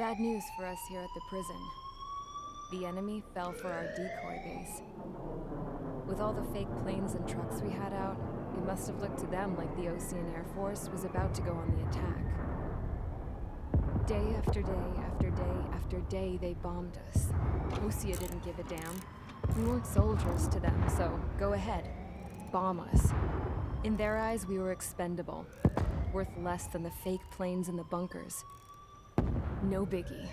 Bad news for us here at the prison. The enemy fell for our decoy base. With all the fake planes and trucks we had out, it must have looked to them like the Ocean Air Force was about to go on the attack. Day after day after day after day, they bombed us. Osea didn't give a damn. We weren't soldiers to them, so go ahead. Bomb us. In their eyes, we were expendable. Worth less than the fake planes in the bunkers. No biggie.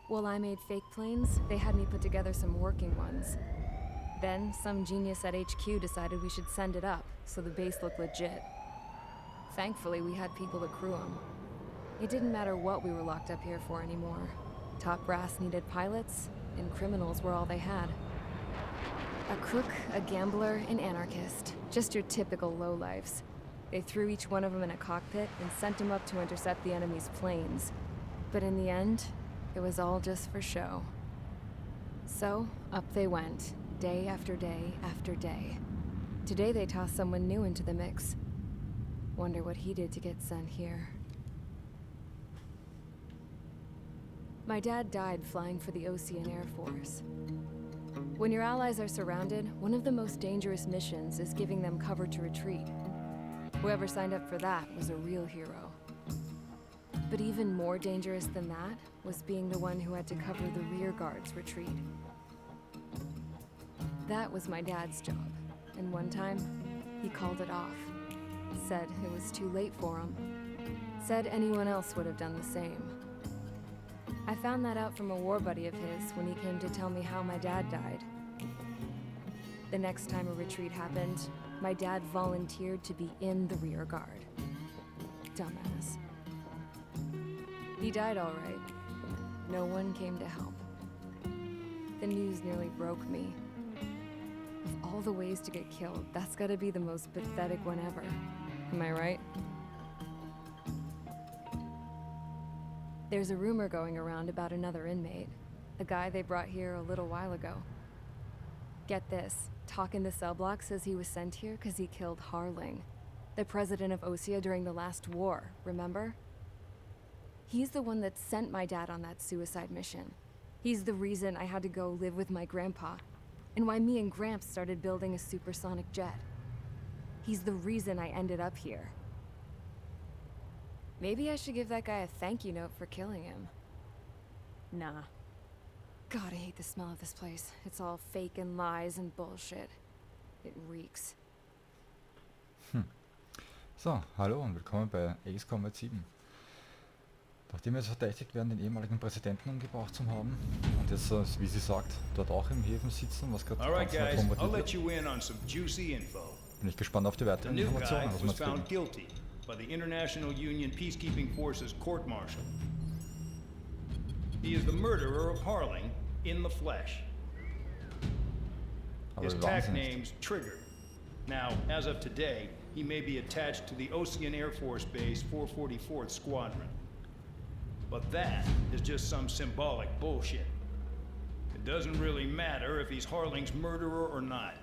While I made fake planes, they had me put together some working ones. Then, some genius at HQ decided we should send it up, so the base looked legit. Thankfully, we had people to crew them. It didn't matter what we were locked up here for anymore. Top brass needed pilots, and criminals were all they had. A crook, a gambler, an anarchist. Just your typical lowlifes. They threw each one of them in a cockpit and sent them up to intercept the enemy's planes. But in the end, it was all just for show. So, up they went, day after day after day. Today they tossed someone new into the mix. Wonder what he did to get sent here. My dad died flying for the Ocean Air Force. When your allies are surrounded, one of the most dangerous missions is giving them cover to retreat. Whoever signed up for that was a real hero. But even more dangerous than that was being the one who had to cover the rear guard's retreat. That was my dad's job, and one time, he called it off. Said it was too late for him. Said anyone else would have done the same. I found that out from a war buddy of his when he came to tell me how my dad died. The next time a retreat happened, my dad volunteered to be in the rear guard. Dumbass. He died all right. No one came to help. The news nearly broke me. Of all the ways to get killed, that's gotta be the most pathetic one ever. Am I right? There's a rumor going around about another inmate. A guy they brought here a little while ago. Get this, talk in the cell block says he was sent here because he killed Harling, the president of Osea during the last war, remember? He's the one that sent my dad on that suicide mission. He's the reason I had to go live with my grandpa, and why me and Gramps started building a supersonic jet. He's the reason I ended up here. Maybe I should give that guy a thank you note for killing him. Nah. God, I hate the smell of this place. It's all fake and lies and bullshit. It reeks. So, hallo und willkommen bei E05 7. Nachdem wir jetzt verdächtigt werden, den ehemaligen Präsidenten umgebracht zu haben und jetzt, wie sie sagt, dort auch im Häfen sitzen, was gerade Alright guys, I'll bombardiert let wird, you in on some juicy info. bin ich gespannt auf die The weiteren new guy Informationen, was wir was jetzt found kriegen. guilty by the International Union Peacekeeping Forces court-martial. He is the murderer of Harling in the flesh. Aber His wir tag wahnsinnig. name's Trigger. Now, as of today, he may be attached to the Ocean Air Force Base 444th Squadron. But that is just some symbolic bullshit. It doesn't really matter if he's Harling's murderer or not.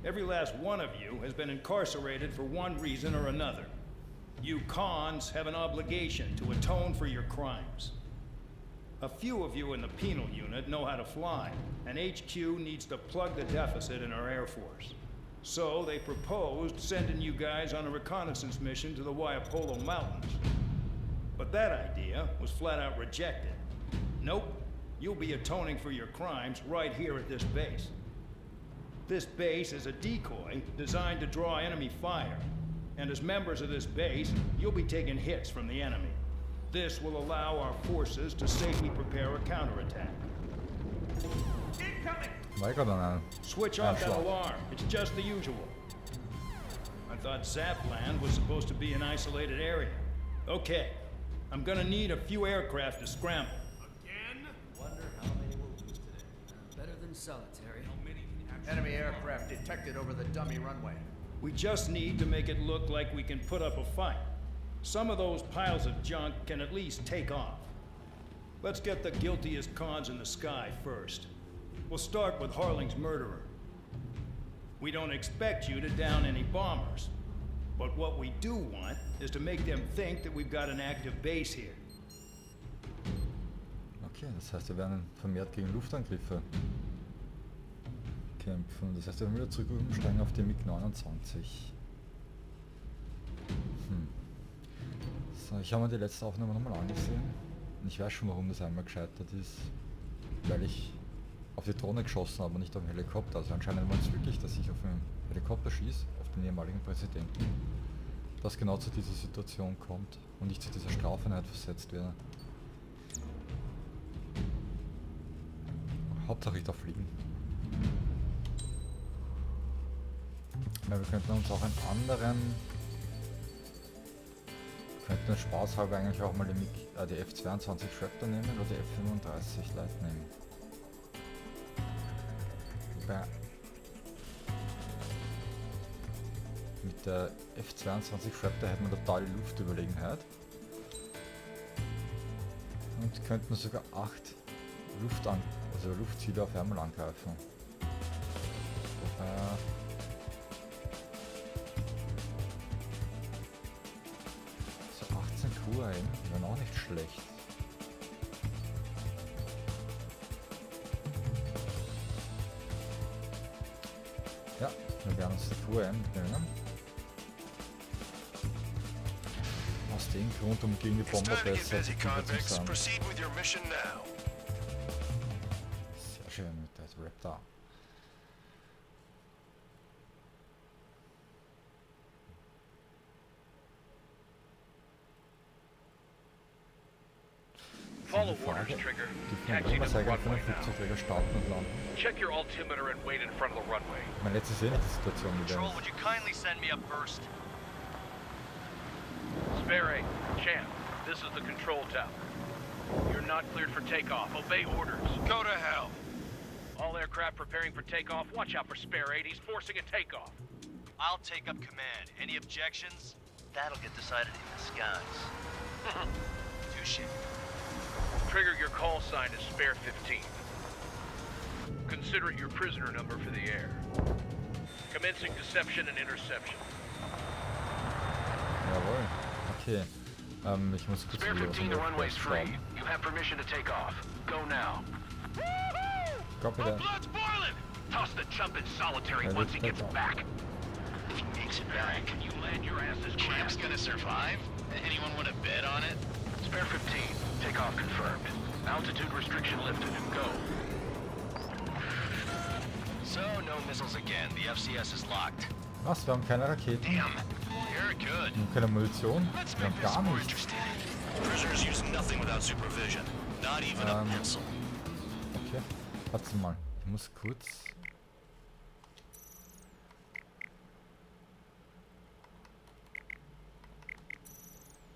Every last one of you has been incarcerated for one reason or another. You cons have an obligation to atone for your crimes. A few of you in the penal unit know how to fly, and HQ needs to plug the deficit in our Air Force. So they proposed sending you guys on a reconnaissance mission to the Waiapolo Mountains. But that idea was flat out rejected. Nope, you'll be atoning for your crimes right here at this base. This base is a decoy designed to draw enemy fire. And as members of this base, you'll be taking hits from the enemy. This will allow our forces to safely prepare a counterattack. Incoming! War ich gerade an Switch off that Anschlag. alarm. It's just the usual. I thought Zapland was supposed to be an isolated area. Okay, I'm gonna need a few aircraft to scramble. Again? Wonder how many will lose today. Better than solitary. How many can actually Enemy aircraft detected over the dummy runway. We just need to make it look like we can put up a fight. Some of those piles of junk can at least take off. Let's get the guiltiest cons in the sky first. We'll start with Harling's murderer. We don't expect you to down any bombers. But what we do want is to make them think that we've got an active base here. Okay, das heißt, wir werden vermehrt gegen Luftangriffe kämpfen. Das heißt, wir werden wieder zurück umsteigen auf die MiG-29. So, ich habe mir die letzte Aufnahme nochmal angesehen. Und ich weiß schon, warum das einmal gescheitert ist. Weil ich auf die Drohne geschossen habe und nicht auf den Helikopter. Also anscheinend wollen es wirklich, dass ich auf einen Helikopter schieße, auf den ehemaligen Präsidenten. Dass genau zu dieser Situation kommt und ich zu dieser Strafeinheit versetzt werde. Hauptsache ich darf fliegen. Ja, wir könnten uns auch einen anderen... Wir könnten Spaß halber eigentlich auch mal die F-22 Raptor nehmen oder die F-35 Light nehmen. Wobei mit der F-22 Raptor hätten wir totale Luftüberlegenheit und könnten sogar 8 Luftziele auf einmal angreifen. Wobei so 18 QAM wären auch nicht schlecht. Ja, wir werden uns die QAM nehmen. Aus dem Grund, um gegen die Bomber besser zu sein. Sehr schön mit der Raptor. Follow orders, Trigger. Taxi to the runway now. Check your altimeter and wait in front of the runway. Mein letztes Jahr die Situation mit Control, would you kindly send me up first? Spare 8, Champ, this is the control tower. You're not cleared for takeoff. Obey orders. Go to hell. All aircraft preparing for takeoff. Watch out for Spare 8. He's forcing a takeoff. I'll take up command. Any objections? That'll get decided in the skies. Touche. Trigger, your call sign is Spare 15. Consider it your prisoner number for the air. Commencing deception and interception. Jawohl. Okay. Ich muss kurz Spare wieder 15, the runway's free. You have permission to take off. Go now. Copy that. Blood's boiling! Toss the chump in solitary once he gets back. If he makes it back, Can you land your asses Champ's gonna survive? Anyone want to bet on it? Spare 15. Takeoff confirmed. Altitude restriction lifted. Go. So, no missiles again. The FCS is locked. Was? Wir haben keine Raketen. Damn. You're good. Wir haben keine Munition. Let's Wir make haben this gar more nichts. interesting. Prisoners use nothing without supervision. Not even a pencil. Okay. Warte mal. Ich muss kurz...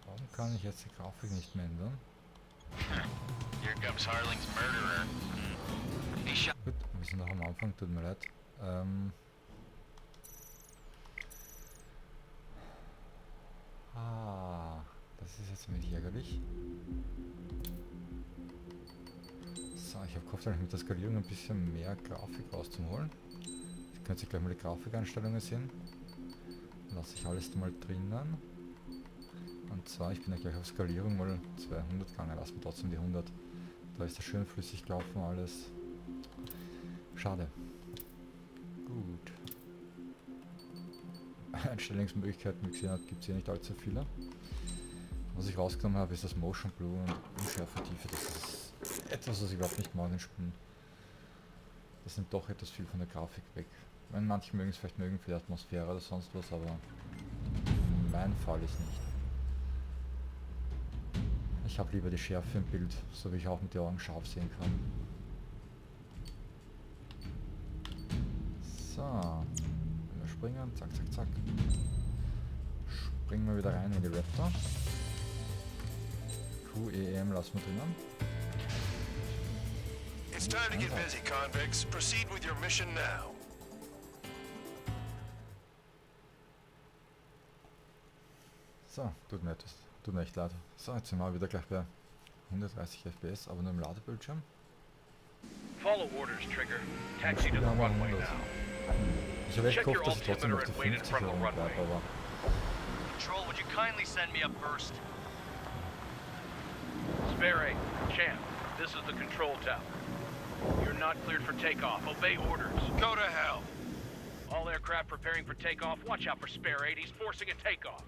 Warum kann ich jetzt die Grafik nicht mehr ändern? Here comes Harling's murderer. He shot. Gut, wir sind noch am Anfang, tut mir leid. Das ist jetzt ein wenig ärgerlich. So, ich habe gehofft, mit der Skalierung ein bisschen mehr Grafik rauszuholen. Jetzt könnt ihr gleich mal die Grafikeinstellungen sehen. Lasse ich alles mal drinnen. Und zwar, ich bin ja gleich auf Skalierung mal 200 gegangen, lassen wir trotzdem die 100. Da ist das schön flüssig gelaufen alles. Schade. Gut. Einstellungsmöglichkeiten, wie gesehen habt, gibt es hier nicht allzu viele. Was ich rausgenommen habe, ist das Motion Blue und Unschärfe-Tiefe. Das ist etwas, was ich überhaupt nicht mag in Spielen. Das nimmt doch etwas viel von der Grafik weg. Wenn manche mögen es vielleicht mögen für die Atmosphäre oder sonst was, aber mein Fall ist nicht. Ich habe lieber die Schärfe im Bild, so wie ich auch mit den Augen scharf sehen kann. So, wenn wir springen, zack, zack, zack. Springen wir wieder rein in die Raptor. QEM lassen wir drinnen. It's time to get busy, convicts. Proceed with your mission now. So, tut mir echt leid. So, jetzt sind wir wieder gleich bei 130 FPS, aber nur im Ladebildschirm. Follow orders, Trigger. Taxi to the haben wir runway 100. now. Ich habe echt Check your gehofft, dass ich trotzdem auf die altimeter and wait in 50 front of the bleibe, runway. aber Control, would you kindly send me up first? Spare 8, Champ, This is the control tower. You're not cleared for takeoff. Obey orders. Go to hell. All aircraft preparing for takeoff. Watch out for Spare 8. He's forcing a takeoff.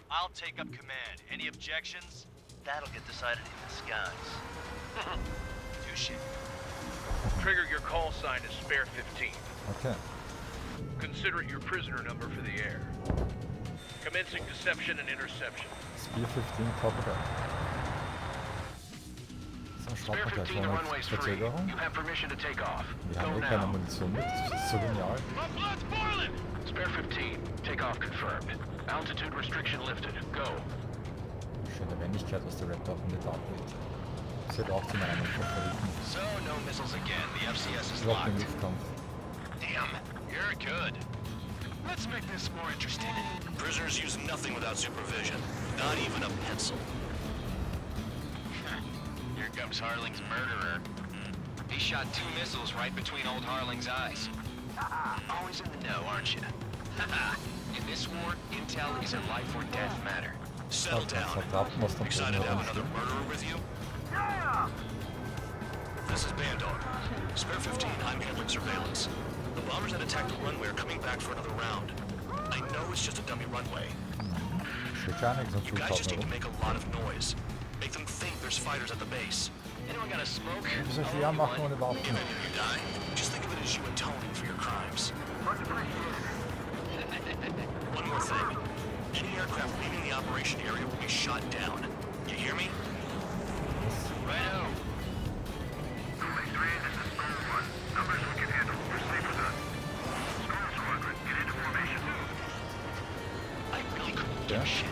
I'll take up command. Any objections? That'll get decided in the skies. Touche. Trigger, your call sign is Spare 15. Okay. Consider it your prisoner number for the air. Commencing deception and interception. Spear 15, copy that. So, Spare starten wir 15, the gleich mal runway's mit free. Verzögerung. You have permission to take off. Wir haben Go eh keine now. Munition mit, das ist so genial. Spare 15, takeoff confirmed. Altitude restriction lifted. Go. Schöne Wendigkeit, was der Raptor von der abgeht. Das wird auch zu meinem Favoriten. So, no missiles again. The FCS is Überhaupt im locked. Luftkampf. Damn, you're good. Let's make this more interesting. Prisoners use nothing without supervision. Not even a pencil. Here comes Harling's murderer. He shot 2 missiles right between old Harling's eyes. Always in the know, aren't you? In this war, intel is a life or death matter. Settle down. Vertrauten, was dann Excited to have another rumsteht. murderer with you? This is Bandog. Spare 15, I'm handling surveillance. The bombers that attacked the runway are coming back for another round. I know it's just a dummy runway. Steht gar nichts und You guys just need to Flughafen. make a lot of noise. Make them think there's fighters at the base. Anyone got a smoke? Wie soll ich die machen ohne Waffen? Even if you die, just think of it as you atoning for your crimes. One more thing. Any aircraft leaving the operation area will be shot down. You hear me? Righto. I really couldn't give a shit.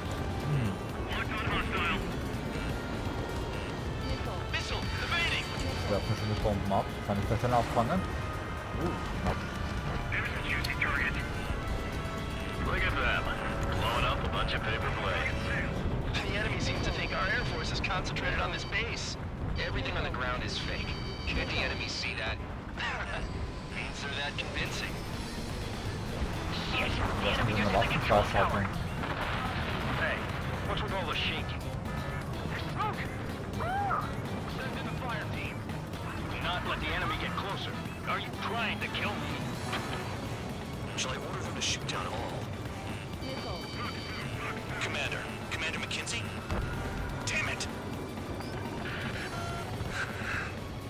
Missile evading. Werfen schon die Bomben ab. Kann ich das dann abfangen? Knapp. Look at them. Blowing up a bunch of paper planes. The enemy seems to think our Air Force is concentrated on this base. Everything on the ground is fake. Can't the enemy see that? Means they're that convincing. Lassen wir eine Waffenschauschaltung. Hey, what's with all the shaking? Smoke! Send in the fire team. Do not let the enemy get closer. Are you trying to kill me? Shall I order them to shoot down all? Commander McKenzie? Damn it!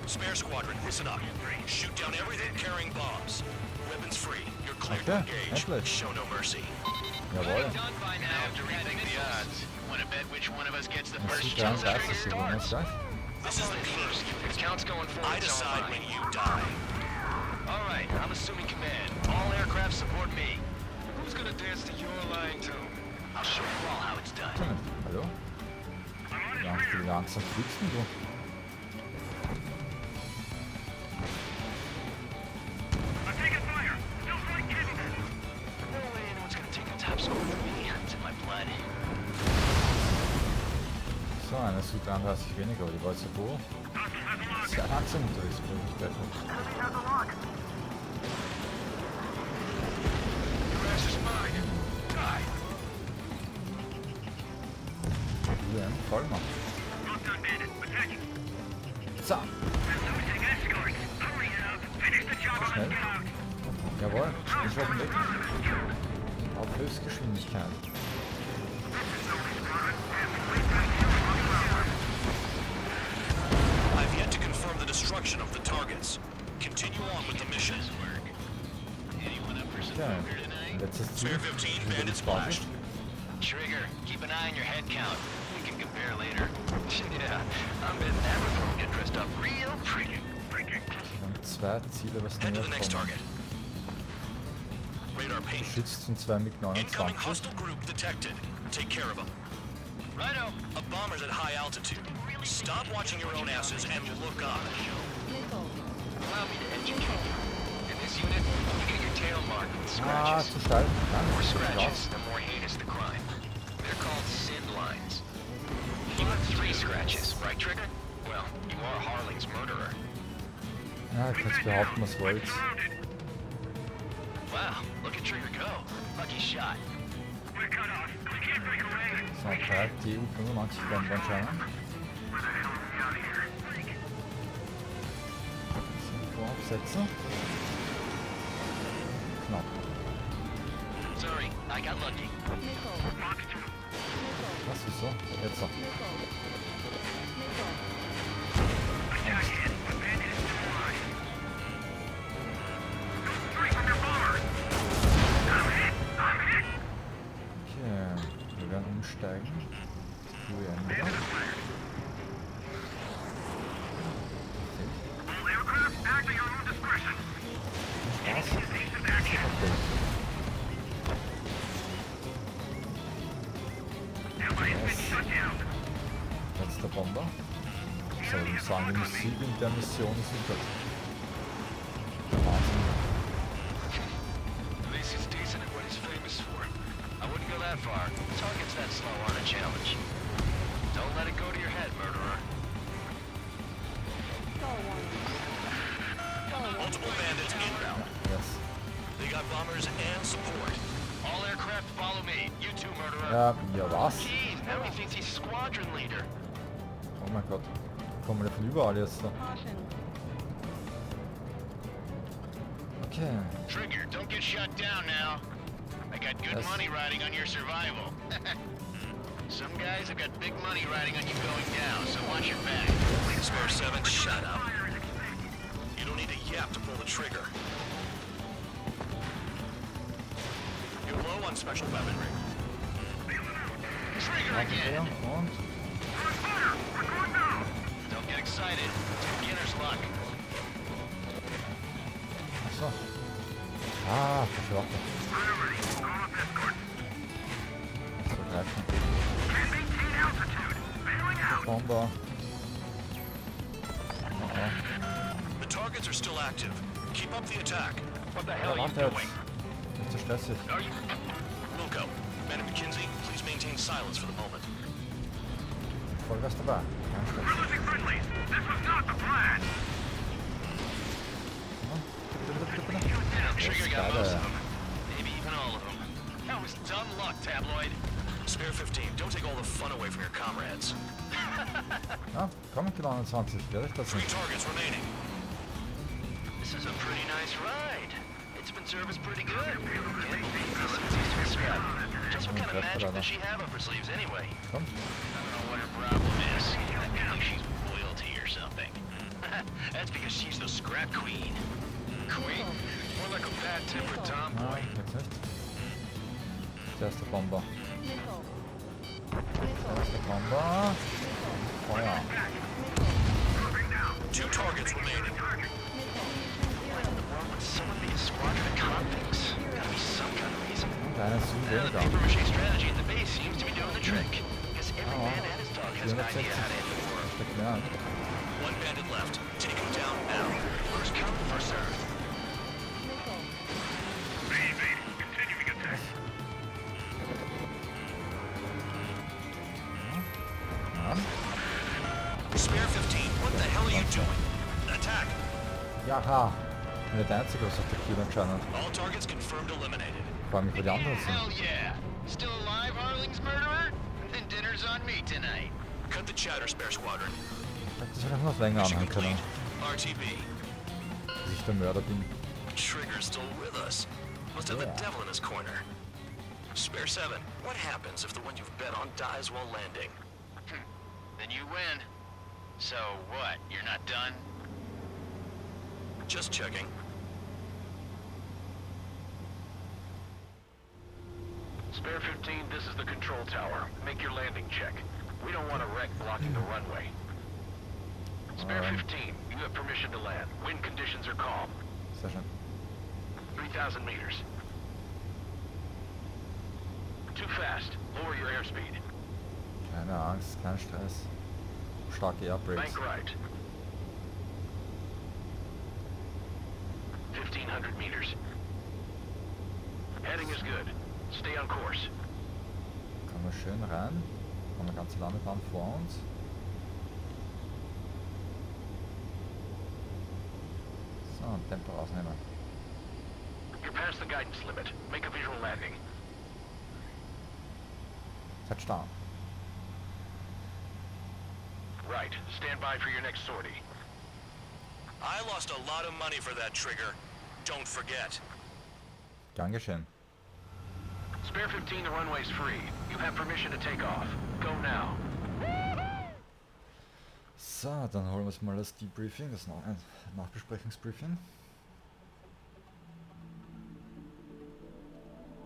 Spare squadron, listen up. Shoot down everything carrying bombs. Weapons free. You're clear to Okay, engage. endlich. Show no mercy. Jawohl. Done by now to rethink the odds. Want to bet which one of us gets the Das first sieht ganz chance aus, das gewonnen ist gleich. This is the first. If counts going forward, I decide when you die. All right, I'm assuming command. All aircraft support me. Who's gonna dance to your lying tune? I'll show you all how it's done. Hallo? Ja, wie langsam fliegst denn du? No way anyone's gonna take the top score from me. It's in my blood. So, eine Su-33 weniger, aber die war jetzt wo? Sehr langsam unterwegs, bin ich gleich noch. Ja, voll machen. So. Schnell. Jawohl, ich auf dem Weg. Auf Höchstgeschwindigkeit. I've yet to confirm the destruction of the targets. Continue on with the mission. Okay, letztes Ziel. Spare 15, Wieder bandits gestartet. splashed. Trigger, keep an eye on your head count. We can compare later. Yeah, I'm betting that reform get dressed up real pretty. Wir haben zwei Ziele, was Head to näher the next kommen. target. Radar ping. Geschützt von zwei Incoming MiG-29. hostile group detected. Take care of them. Righto. A bomber's at high altitude. Stop watching your own asses and look up. Allow me to educate you. In this unit, you get your tail marked with Ah, scratches. zu steil. The Nein, more das ist scratches, raus. the more heinous the crime. They're called SID lines. You have 3 scratches, right, Trigger? Well, you are Harling's murderer. Ja, ich kann es behaupten, was wollt. Wow, look at Trigger go. Lucky shot. So, treibt die EU-95 beim Anscheinend. absetzen. Knapp. Sorry, I got lucky. Was, wieso? Jetzt so. Okay, wir werden umsteigen. Perfekt. Spaß. Okay. Letzter Bomber. So, ich muss sagen, die Musik in der Mission ist super. Wahnsinn. This is decent at what he's famous for. I wouldn't go that far. Targets that slow aren't a challenge. Don't let it go to your head, murderer. Multiple bandits inbound. Yes. They got bombers and support. All aircraft follow me. You too, murderer. Ja, was? Jeez, now he thinks he's squadron leader. Oh mein Gott. Kommen wir von überall jetzt da. Okay. Trigger, don't get shut down now. I got good Yes. money riding on your survival. Some guys have got big money riding on you going down, so watch your back. Spare 7, shut up. You don't need a yap to pull the trigger. You're low on special weaponry. Trigger again! Und? Don't get excited. It's beginner's luck. Achso. Ah, verschwörte. So greifen. Bomber. The targets are still active. Keep up the attack. What the Ja, hell are you warte jetzt. doing? Nicht so stressig. Are you... Wilco, Man and McKinsey, please maintain silence for the moment. Vollgas dabei. Kein Stress. Trigger got Geile. most of them. Maybe even all of them. That was dumb luck, tabloid. Spare 15, don't take all the fun away from your comrades. Ja, komm, Kilo 21. Werde ich das 3 nicht. targets remaining. This is a pretty nice ride. It's been serviced pretty good. Can't believe this easy to scrap. Just what kind of magic does she have up her sleeves anyway? Komm. I don't know what her problem is. I think she's royalty or something. That's because she's the scrap queen. Queen? More like a bad-tempered tomboy. Nein, jetzt nicht. Der erste Bomber. Der erste Bomber. Feuer. 2 targets remaining. Would someone be a squadron of convicts? Gotta be some kind of reason. Und einer ist The weniger. paper-mache strategy at the base seems to be doing the trick. Guess every man and his dog has an idea how to end the war. Steckt mehr an. 1 bandit left. Take him down now. First come, first served. Ja. Spare 15, what the hell are you doing? Attack! Jaha. Ich bin der Einzige, was auf der Kiel anscheinend. All targets confirmed eliminated. Vor allem, wie die anderen sind. Hell yeah! Still alive, Harling's murderer? Then dinner's on me tonight. Cut the chatter, Spare Squadron. Das hätte ich noch länger Mission anhören können, complete. RTB. dass ich der Mörder bin. Trigger's still with us. Must have Yeah. the devil in his corner. Spare 7, what happens if the one you've bet on dies while landing? Then you win. So what, you're not done? Just checking. Spare 15, this is the control tower. Make your landing check. We don't want a wreck blocking the runway. Spare 15, you have permission to land. Wind conditions are calm. Sehr schön. 3,000 meters. Too fast. Lower your airspeed. Keine Angst, kein Stress. Starke Airbrakes. Bank right. 1,500 meters. Heading is good. Stay on course. Kommen wir schön rein. Haben eine ganze Landebahn vor uns. So, Tempo rausnehmen. You're past the guidance limit. Make a visual landing. Touchdown. Right. Stand by for your next sortie. I lost a lot of money for that trigger. Don't forget. Gern geschehen. Spare 15, the runway's free. You have permission to take off. Go now. So, dann holen wir uns mal das Debriefing, das Nachbesprechungsbriefing.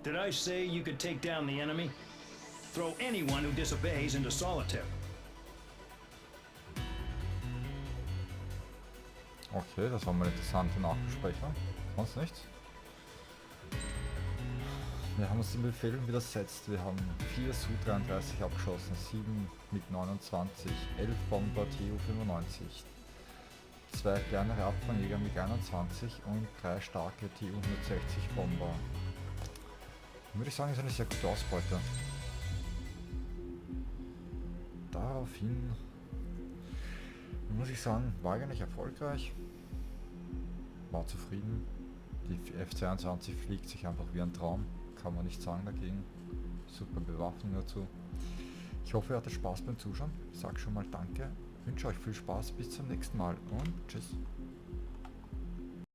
Did I say you could take down the enemy? Throw anyone who disobeys into solitary. Okay, das war mal eine interessante Nachbesprechung. Sonst nichts. Wir haben uns den Befehlen widersetzt. Wir haben 4 Su-33 abgeschossen, 7 mit 29, 11 Bomber Tu-95, 2 kleinere Abfangjäger mit 21 und 3 starke Tu-160 Bomber. Würde ich sagen, ist eine sehr gute Ausbeute. Daraufhin muss ich sagen, war eigentlich erfolgreich. War zufrieden. Die F-22 fliegt sich einfach wie ein Traum. Kann man nicht sagen dagegen. Super Bewaffnung dazu. Ich hoffe, ihr hattet Spaß beim Zuschauen. Ich sage schon mal danke. Wünsche euch viel Spaß. Bis zum nächsten Mal und tschüss.